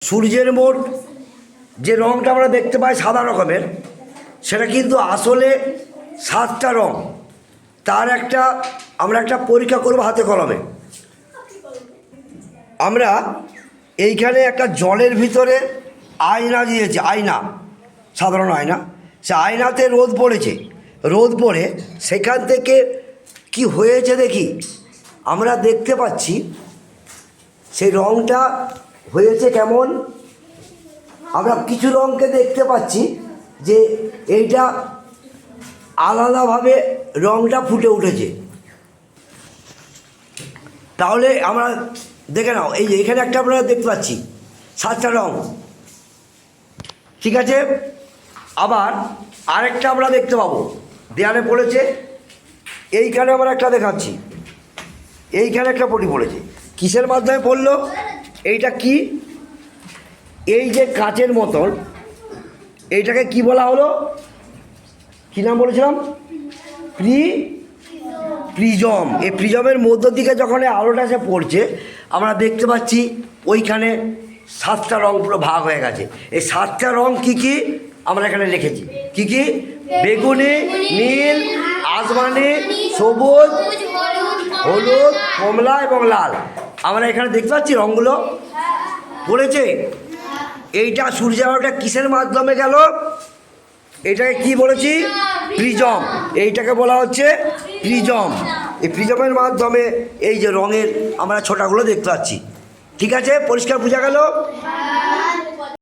সূর্যের মোট যে রঙটা আমরা দেখতে পাই সাদা রকমের, সেটা কিন্তু আসলে 7টা রঙ। তার আমরা একটা পরীক্ষা করব হাতে কলমে। আমরা এইখানে একটা জলের ভিতরে আয়না দিয়েছি, আয়না, সাধারণ আয়না। সে আয়নাতে রোদ পড়েছে, রোদ পড়ে সেখান থেকে কি হয়েছে দেখি আমরা দেখতে পাচ্ছি সেই রঙটা হয়েছে কেমন। আমরা কিছু রঙকে দেখতে পাচ্ছি যে এইটা আলাদাভাবে রঙটা ফুটে উঠেছে। তাহলে আমরা দেখে নাও, এই যে এখানে একটা আমরা দেখতে পাচ্ছি 7টা রঙ, ঠিক আছে। আবার আরেকটা আমরা দেখতে পাবো, দেয়ালে পড়েছে। এইখানে আমরা একটা দেখাচ্ছি, এইখানে একটা পটি পড়েছে। কিসের মাধ্যমে পড়লো? এইটা কি? এই যে কাচের মতন, এইটাকে কি বলা হলো? কী নাম বলেছিলাম? প্রিজম। এই প্রিজমের মধ্য দিকে যখন আলোটা এসে পড়ছে, আমরা দেখতে পাচ্ছি ওইখানে 7টা রঙ পুরো ভাগ হয়ে গেছে। এই 7টা রঙ কী কী আমরা এখানে লিখেছি। কী কী? বেগুনি, নীল, আসমানি, সবুজ, হলুদ, কমলা এবং লাল। আমরা এখানে দেখতে পাচ্ছি রঙগুলো পড়েছে। এইটা সূর্যের আলোটা কিসের মাধ্যমে গেল? এটাকে কি বলেছি? প্রিজম। এইটাকে বলা হচ্ছে প্রিজম। এই প্রিজমের মাধ্যমে এই যে রঙের আমরা ছোটাগুলো দেখতে পাচ্ছি। ঠিক আছে, পরিষ্কার বোঝা গেল?